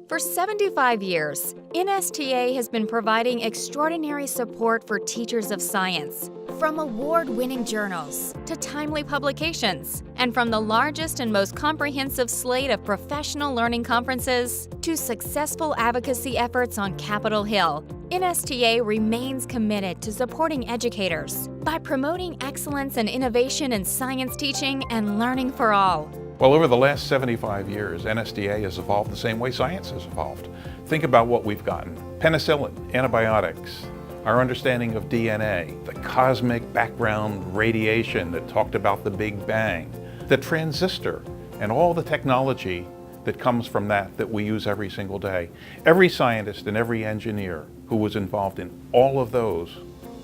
For 75 years, NSTA has been providing extraordinary support for teachers of science. From award-winning journals to timely publications, and from the largest and most comprehensive slate of professional learning conferences to successful advocacy efforts on Capitol Hill, NSTA remains committed to supporting educators by promoting excellence and innovation in science teaching and learning for all. Well, over the last 75 years, NSTA has evolved the same way science has evolved. Think about what we've gotten. Penicillin, antibiotics, our understanding of DNA, the cosmic background radiation that talked about the Big Bang, the transistor, and all the technology that comes from that we use every single day. Every scientist and every engineer who was involved in all of those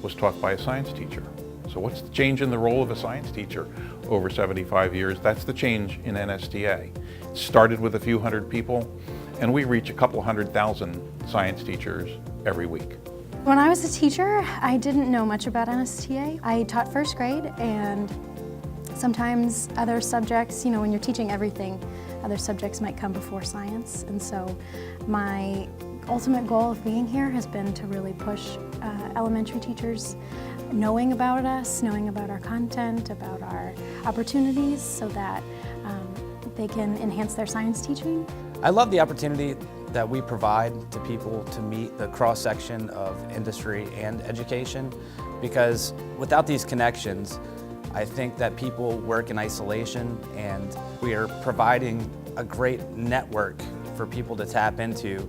was taught by a science teacher. So what's the change in the role of a science teacher over 75 years? That's the change in NSTA. It started with a few hundred people, and we reach a couple 100,000 science teachers every week. When I was a teacher, I didn't know much about NSTA. I taught first grade, and sometimes other subjects, when you're teaching everything, other subjects might come before science. And so my ultimate goal of being here has been to really push elementary teachers knowing about us, knowing about our content, about our opportunities, so that they can enhance their science teaching. I love the opportunity that we provide to people to meet the cross-section of industry and education, because without these connections, I think that people work in isolation, and we are providing a great network for people to tap into.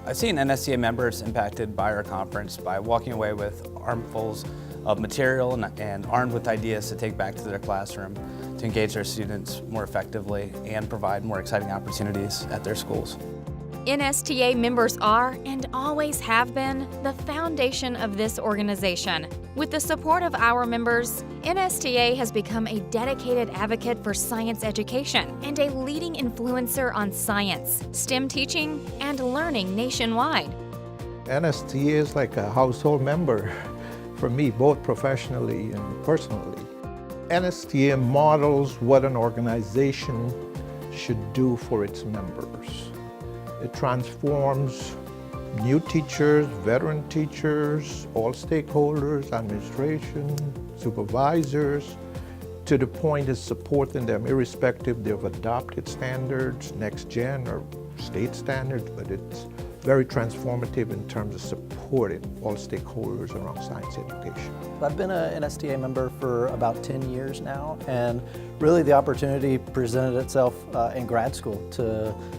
I've seen NSTA members impacted by our conference by walking away with armfuls of material and armed with ideas to take back to their classroom to engage their students more effectively and provide more exciting opportunities at their schools. NSTA members are, and always have been, the foundation of this organization. With the support of our members, NSTA has become a dedicated advocate for science education and a leading influencer on science, STEM teaching, and learning nationwide. NSTA is like a household member for me, both professionally and personally. NSTA models what an organization should do for its members. It transforms new teachers, veteran teachers, all stakeholders, administration, supervisors, to the point of supporting them irrespective they've adopted standards, next gen or state standards, but it's very transformative in terms of supporting all stakeholders around science education. I've been an NSTA member for about 10 years now, and really the opportunity presented itself in grad school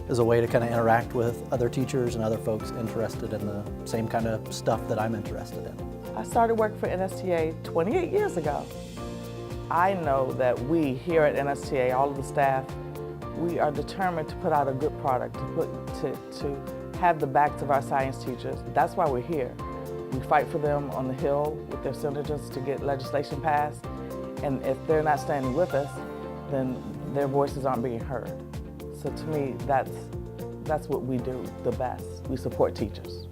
as a way to kind of interact with other teachers and other folks interested in the same kind of stuff that I'm interested in. I started working for NSTA 28 years ago. I know that we here at NSTA, all of the staff, we are determined to put out a good product, to have the backs of our science teachers. That's why we're here. We fight for them on the Hill with their senators to get legislation passed, and if they're not standing with us, then their voices aren't being heard. So to me, that's what we do the best. We support teachers.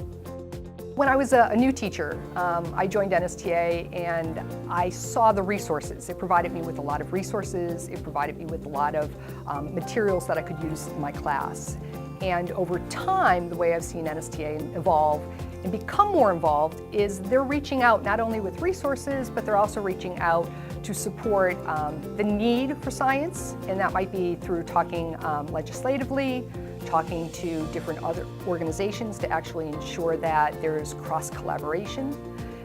When I was a new teacher, I joined NSTA and I saw the resources. It provided me with a lot of resources. It provided me with a lot of materials that I could use in my class. And over time, the way I've seen NSTA evolve and become more involved is they're reaching out not only with resources, but they're also reaching out to support the need for science, and that might be through talking legislatively, talking to different other organizations to actually ensure that there's cross-collaboration.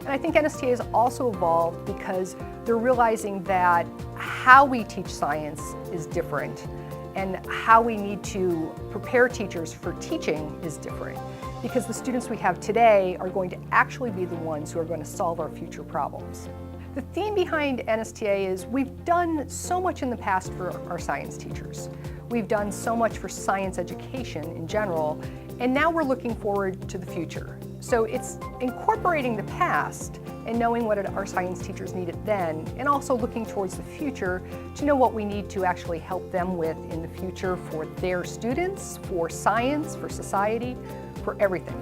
And I think NSTA has also evolved because they're realizing that how we teach science is different, and how we need to prepare teachers for teaching is different, because the students we have today are going to actually be the ones who are going to solve our future problems. The theme behind NSTA is we've done so much in the past for our science teachers. We've done so much for science education in general, and now we're looking forward to the future. So it's incorporating the past and knowing what our science teachers needed then, and also looking towards the future to know what we need to actually help them with in the future for their students, for science, for society, for everything.